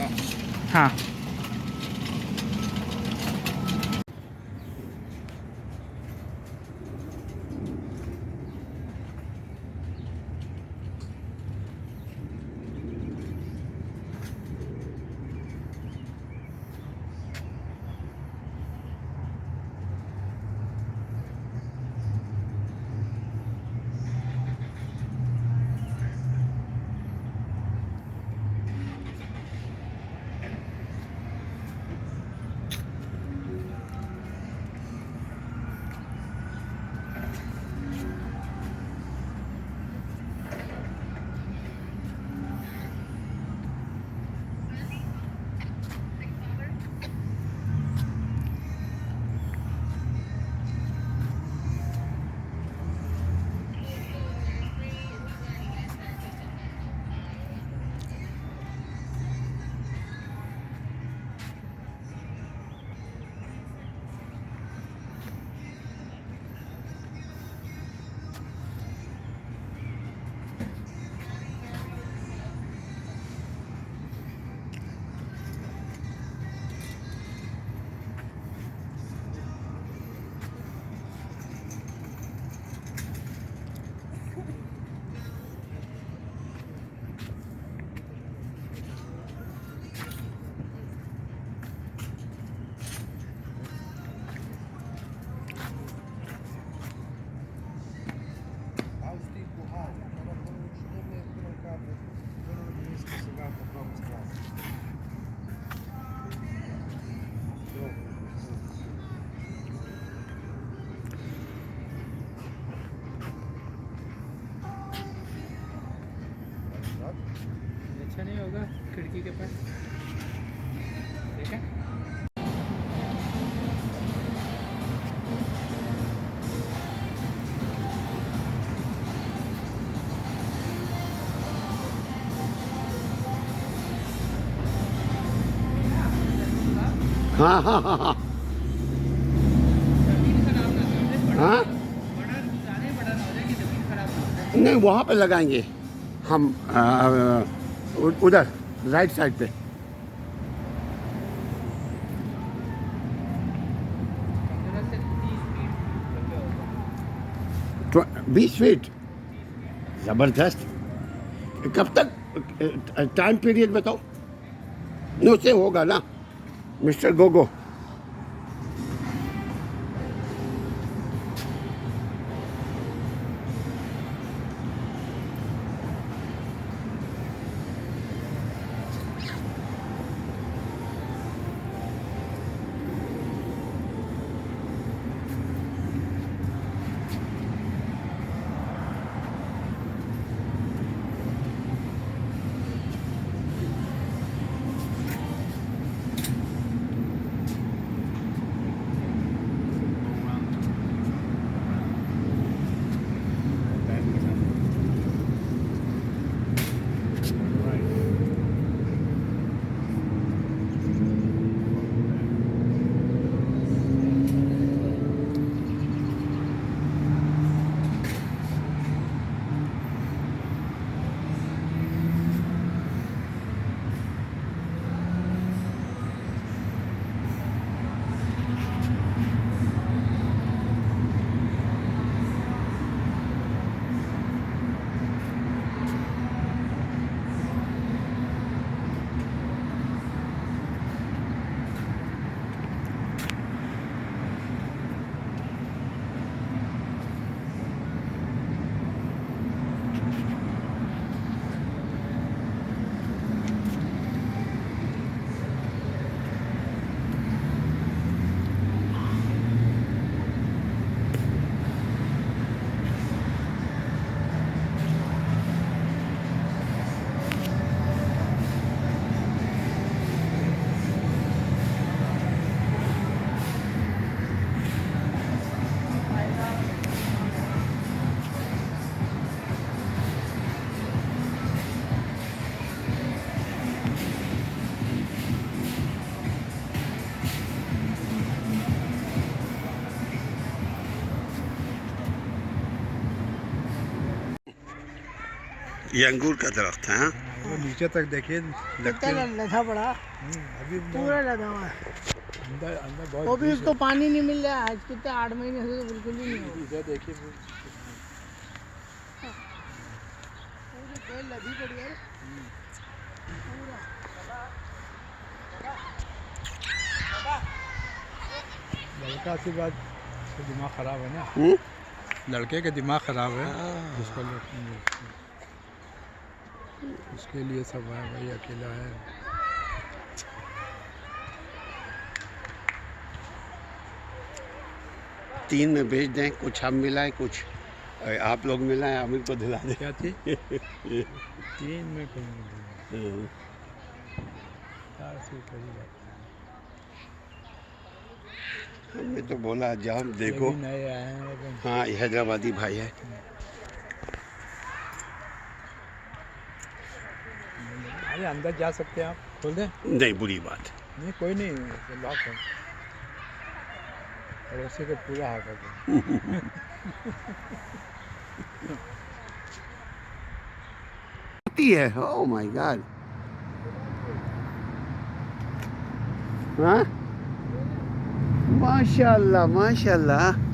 हाँ अच्छा नहीं होगा खिड़की के पास ठीक है हाँ हाँ हाँ हाँ हाँ नहीं वहाँ पे लगाएंगे हम उधर राइट साइड पे 20 फीट ज़बरदस्त कब तक टाइम पीरियड बताओ नहीं उससे होगा ना मिस्टर गोगो ये अंगूर का दरख्त है हाँ? वो नीचे तक देखिए लगते कितना लथा पड़ा, अभी पूरा लदा हुआ है। अंदर अंदर वो बहुत भी उसको पानी नहीं मिल रहा है आज, कितने 8 महीने से तो बिल्कुल ही नहीं हो। इधर देखिए पूरी बेल लदी पड़ी है लड़का की बात, उसका दिमाग खराब है ना, लड़के का दिमाग खराब है, उसको उसके लिए सब है, भाई अकेला है। तीन में भेज दें, कुछ हम मिलाएं, कुछ आप लोग मिलाएं, आमिर को दिला दें। क्या थी? तीन में कहीं नहीं, 4 से ऊपर ही बात है। हमने तो बोला जाओ ये देखो। भी नए आए हैं लेकिन हाँ, ये हैदराबादी भाई है। अरे अंदर जा सकते हैं आप, खोल दें? नहीं, बुरी बात। नहीं कोई नहीं, लॉक है, पड़ोसी को पूरा हाथ है। है, ओह माय गॉड। हाँ, माशाल्लाह माशाल्लाह।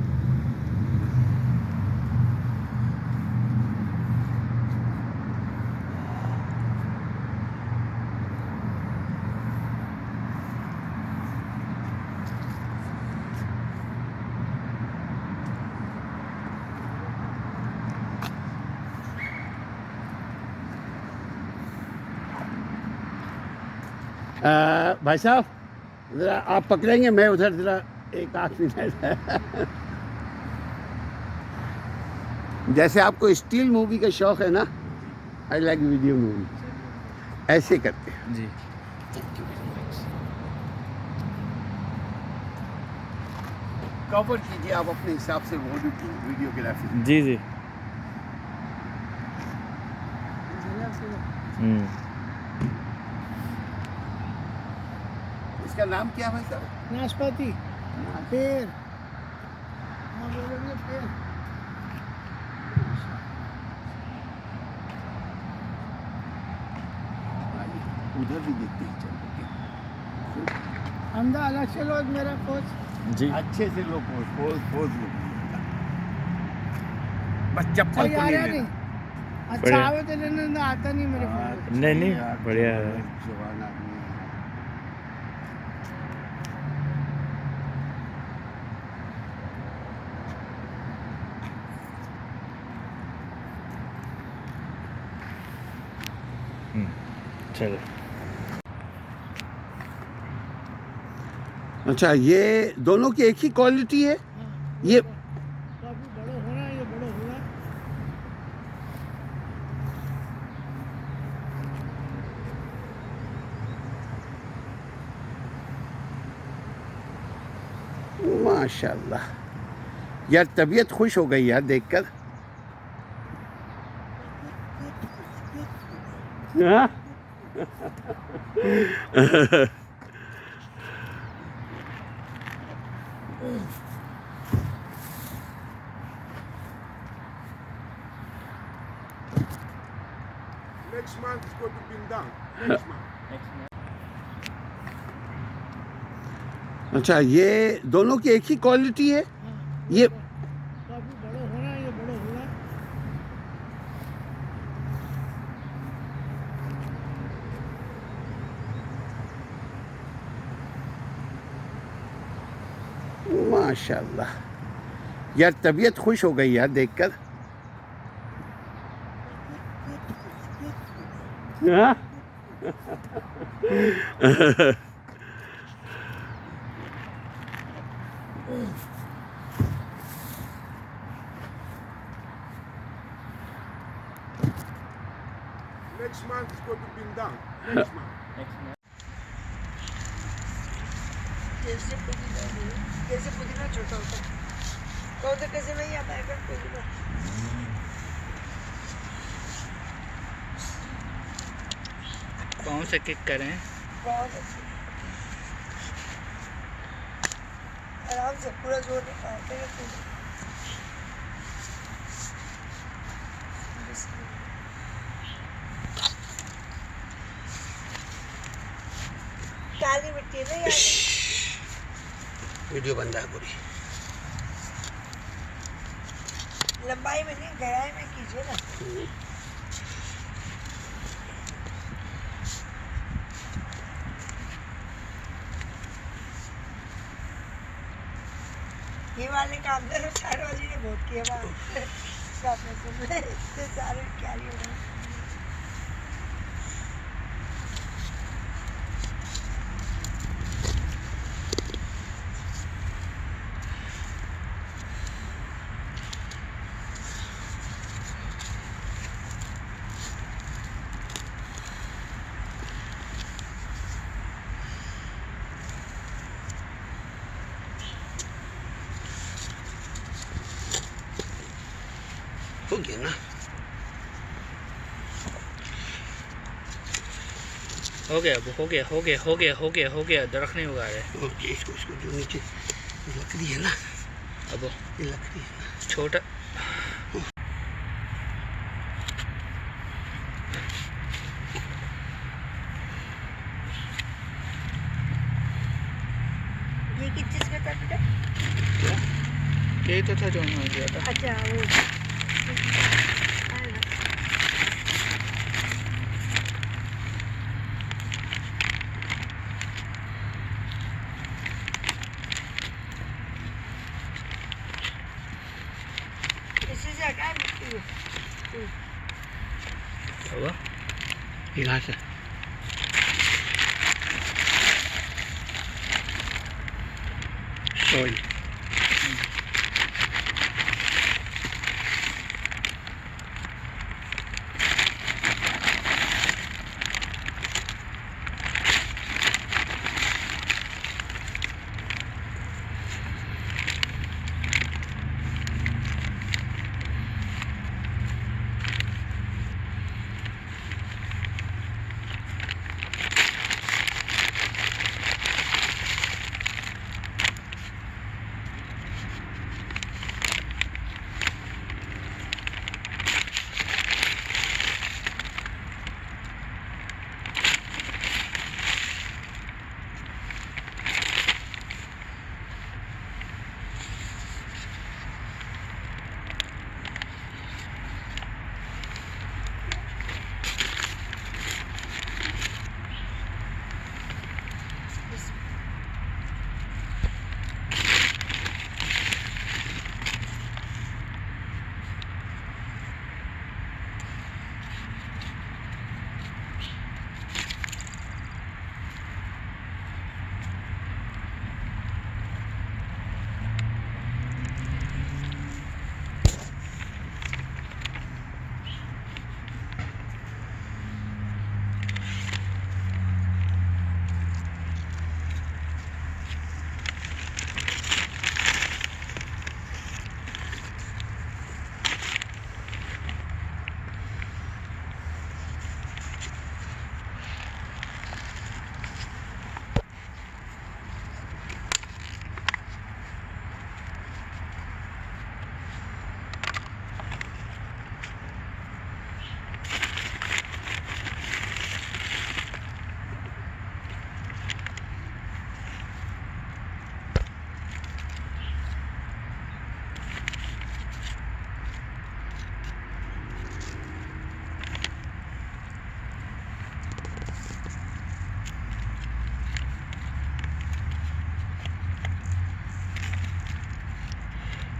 भाई साहब, ज़रा आप पकड़ेंगे, मैं उधर ज़रा एक आध मिनट। जैसे आपको स्टील मूवी का शौक है ना, आई लाइक वीडियो मूवी, ऐसे करते हैं जी। कवर कीजिए आप अपने हिसाब से वीडियोग्राफी। जी जी। इसका नाम क्या है भाई साहब? नाशपाती पेड़, हाँ बोलोगे पेड़। उधर भी देखते हैं, चल के अंदर अलग से लो मेरा कोच। जी। अच्छे से लो, पोज लो, बस चप्पल सही को आ नहीं रहा लेना। नहीं, अच्छा बढ़िया। आवे तो लेने ना, आता नहीं मेरे को। नहीं नहीं, यार, बढ़िया है। जवान आदमी है। चलो। अच्छा, ये दोनों की एक ही क्वालिटी है? ये काफी बड़ा हो रहा है, ये बड़ा हो रहा है। माशाल्लाह यार, तबीयत खुश हो गई यार देखकर। हाँ? Next month is going to be done. Next month. अच्छा, ये दोनों की एक ही क्वालिटी है? ये काफी बड़ा हो रहा है, ये बड़ा हो रहा है। माशाल्लाह यार, तबीयत खुश हो गई यार देखकर। हाँ? Next month is going to be done. Next month. कैसे पुदीना छोटा होता है, तो कैसे नहीं आता है पुदीना। कौन से किक करें? बहुत अच्छी, आराम से पूरा जोर निकालते हैं पूरा। काली मिट्टी है ना यार। वीडियो बंद है पूरी। लंबाई में नहीं, गहराई में कीजिए ना। ये वाले काम तो चार वाली ने बहुत किया बात। सारे कैरी हो गए। हो गया ना? हो गया अब, हो गया हो गया हो गया हो गया हो गया। दरख्त नहीं उगा रहे। ओके, इसको इसको जो नीचे लकड़ी है ना, अब ये लकड़ी है ना, छोटा ये किस चीज़ का था बेटा? यही तो था जो उन्होंने दिया था। अच्छा वो इसी से हटा मिट्टी को। हुआ ये घास है। सॉरी,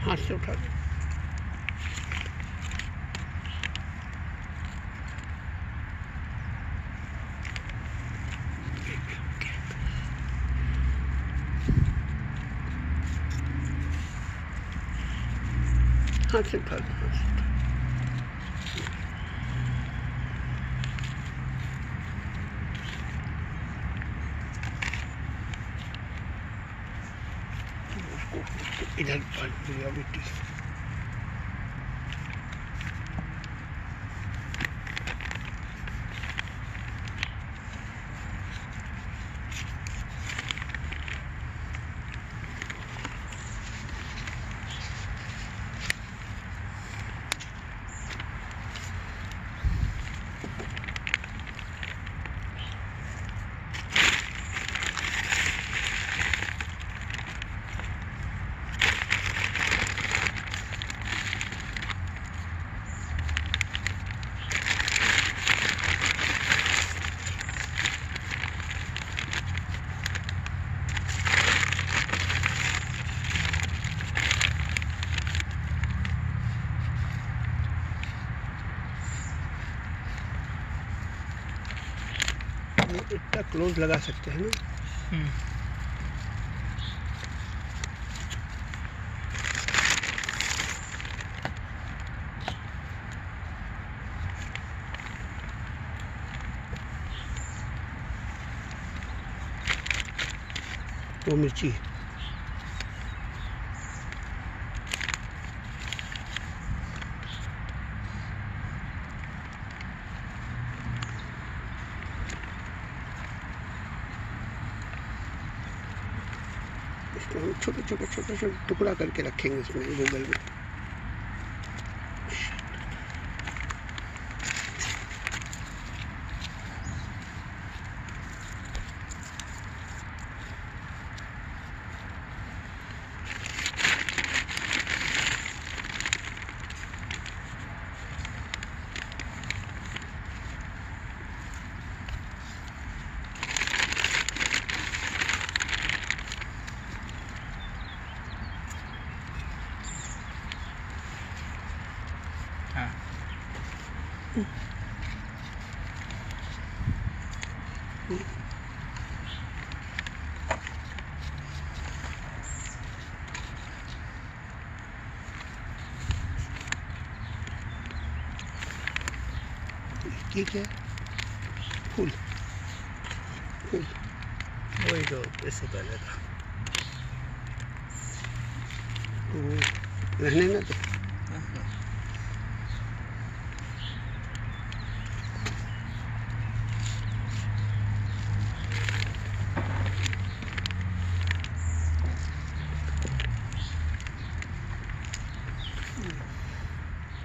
हाथ से उठा दो। हाथ से उठा दो, हाथ से उठा दो। इधर दिया मिट्टी। इतना क्लोज लगा सकते हैं ना। वो मिर्ची इसको हम छोटे छोटे छोटे छोटे टुकड़ा करके रखेंगे इसमें गूगल में। हाँ ये क्या है? फूल फूल वही तो इससे पहले था। रहने ना तो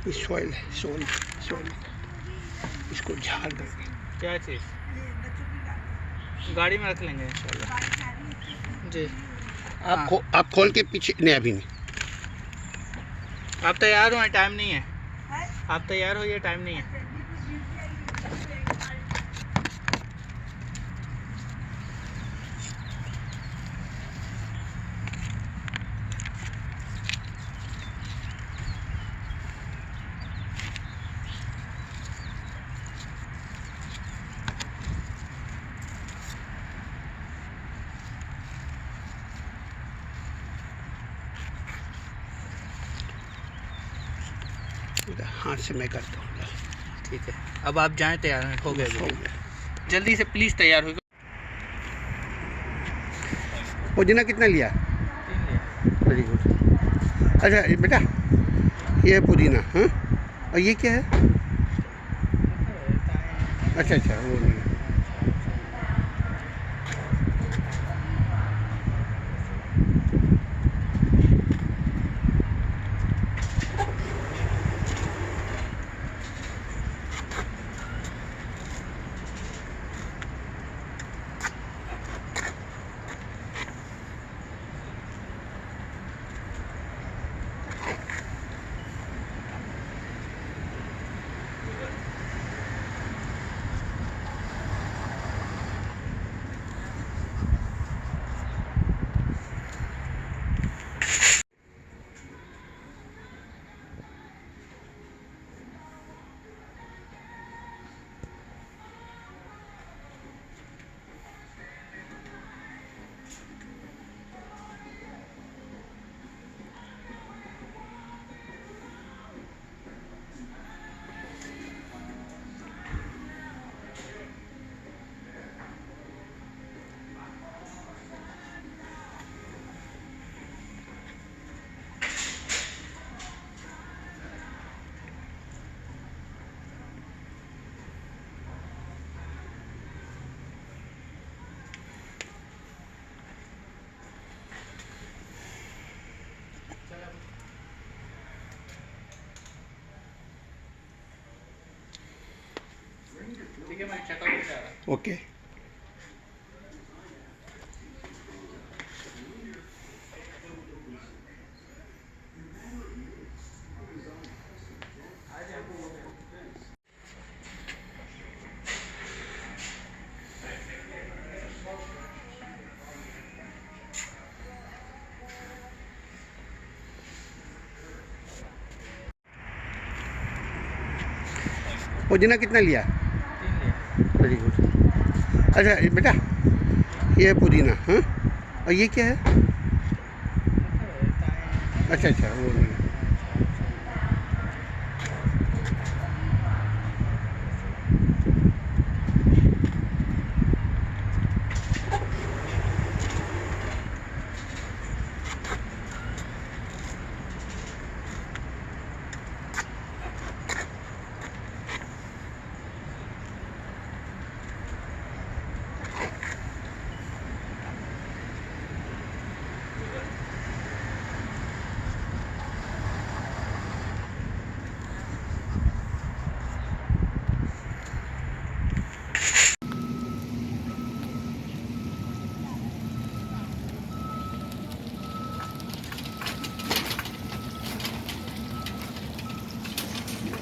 ये सॉइल है, सॉइल सॉइल इसको झाड़ देंगे। क्या चीज़? गाड़ी में रख लेंगे इंशाल्लाह। जी आप खोल के पीछे नहीं, अभी नहीं। आप तैयार हो, टाइम नहीं है। आप तैयार हो, ये टाइम नहीं है। हाथ से मैं करता हूँ। ठीक है, अब आप जाएं, तैयार हैं, हो गए हो गया। जल्दी से प्लीज़ तैयार हो। पुदीना कितना लिया? Very good. अच्छा बेटा, ये है पुदीना। हाँ, और ये क्या है? अच्छा अच्छा, वो नहीं। ठीक है, मैं चेकआउट कर रहा हूँ। ओके। पुदीना कितना लिया? 3 लिया। Very good. अच्छा बेटा, ये है पुदीना, हाँ? और ये क्या है? अच्छा अच्छा, वो नहीं है।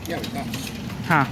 क्या बेटा? हाँ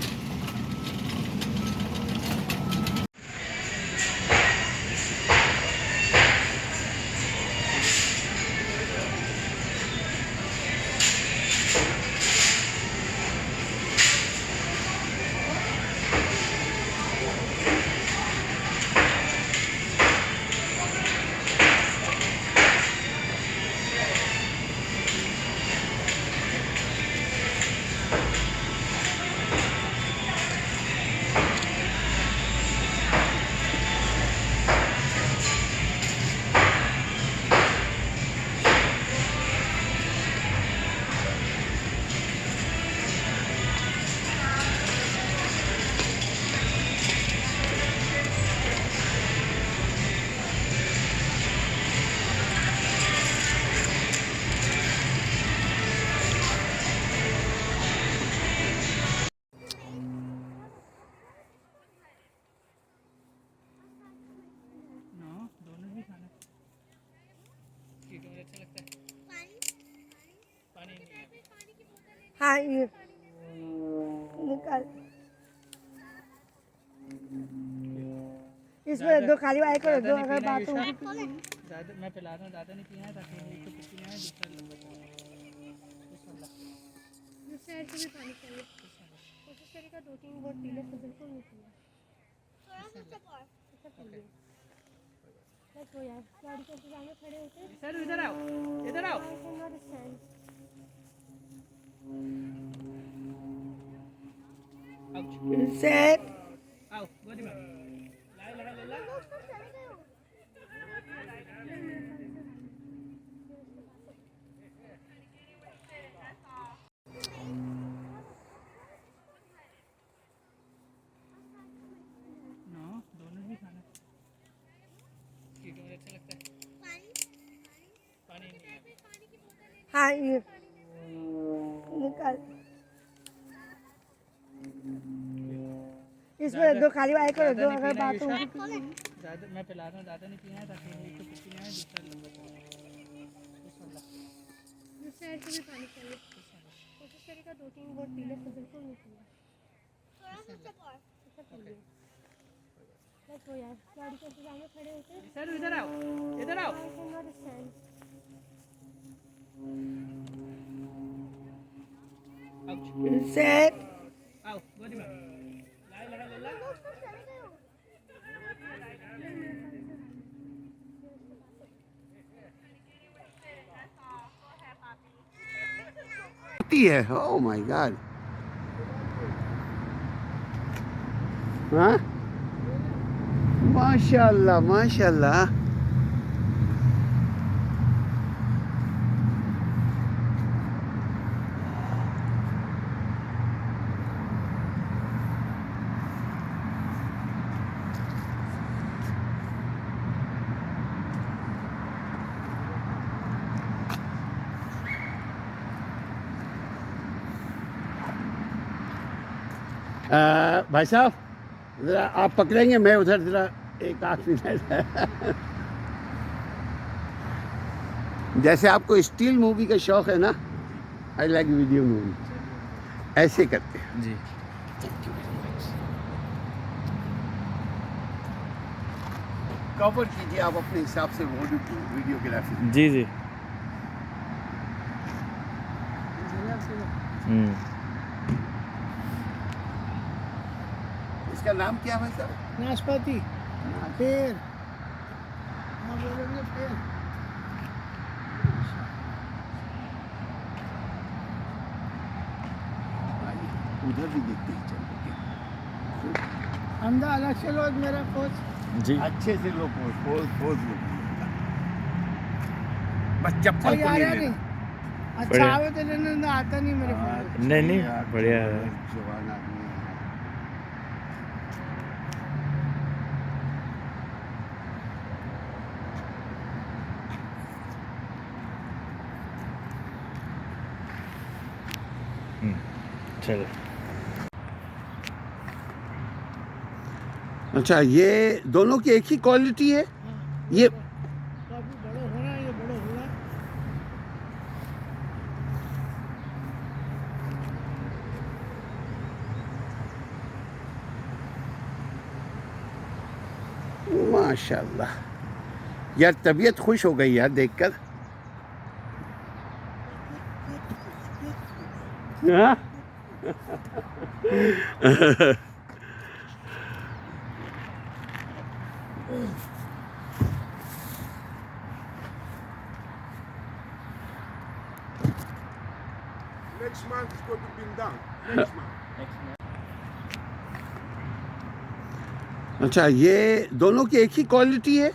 दोनों भी खाना अच्छा लगता है। पानी नहीं है। हाँ ये निकाल, इसमें दो खाली वाले को दो, अगर बात होगी तो। ज़्यादा मैं पिला रहा हूँ, ज़्यादा नहीं पीना है ताकि एक तो पीना है, दूसरा लंबा चलना दूसरे ऐसे भी पानी चाहिए। कोशिश करेगा 2-3 बोट पी ले, तो बिल्कुल नहीं पिया। ऐसा पिए। बस वो यार गाड़ी के इंतजार में खड़े होते हैं। सर इधर आओ, इधर आओ। I cannot stand. सेट आओ गोदी में लाई लगा ले ला। दोनों भी खाना अच्छा लगता है। पानी नहीं है। हाँ ये निकाल, इसमें दो खाली वाले को दो, अगर बात होगी तो। ज़्यादा मैं पिला रहा हूँ, ज़्यादा नहीं पीना है ताकि एक तो पीना है, दूसरा लंबा चलना दूसरे ऐसे भी पानी चाहिए। कोशिश करेगा 2-3 बोट पी ले, तो बिल्कुल नहीं पिया। ऐसा पिए। बस वो यार गाड़ी के इंतजार में खड़े होते हैं। सर इधर आओ, इधर आओ। I cannot stand. सेट आओ गोदी में लाई लगा ले ला। है, ओह माय गॉड। हाँ, माशाल्लाह माशाल्लाह। भाई साहब ज़रा आप पकड़ेंगे, मैं उधर ज़रा एक आखिरी जैसे आपको स्टील मूवी का शौक़ है ना, आई लाइक वीडियो मूवी, ऐसे करते हैं जी। कवर कीजिए आप अपने हिसाब से वीडियोग्राफी। जी जी। इसका नाम क्या है भाई साहब? नाशपाती। फिर हाँ बोलेंगे फिर उधर भी देखते ही चल अंधा अलग से लो मेरा कोच जी अच्छे से लो पोज लो बस चप्पल सही को आ नहीं रहा लेना। नहीं अच्छा बढ़िया। आवे तो लेने ना आता नहीं मेरे को नहीं नहीं बढ़िया है। जवान आदमी है। चलो अच्छा ये दोनों की एक ही क्वालिटी है ये काफी बड़ा हो रहा है ये बड़ा हो रहा है माशाल्लाह यार तबीयत खुश हो गई यार देखकर हाँ? Next month is going to be done. Next month. अच्छा ये दोनों की एक ही क्वालिटी है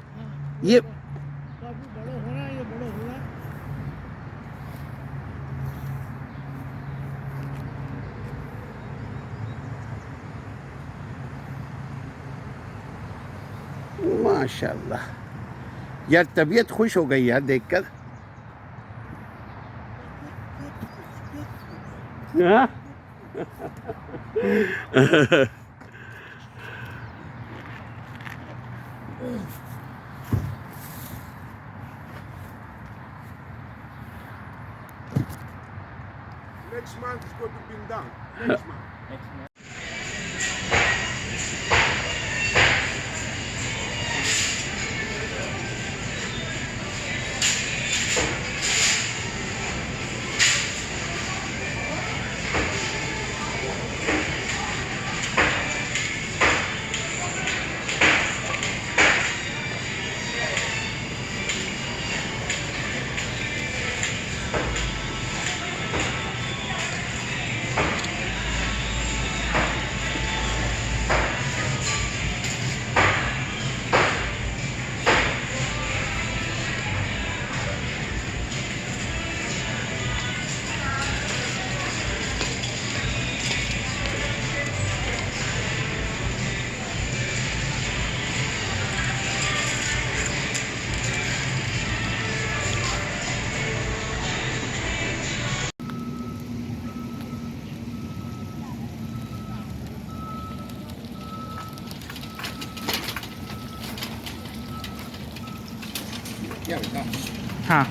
ये काफी बड़ा हो रहा है ये बड़ा हो रहा है माशाल्लाह यार तबीयत खुश हो गई यार देखकर हाँ? Next month is going to be done. Next month. क्या बेटा हाँ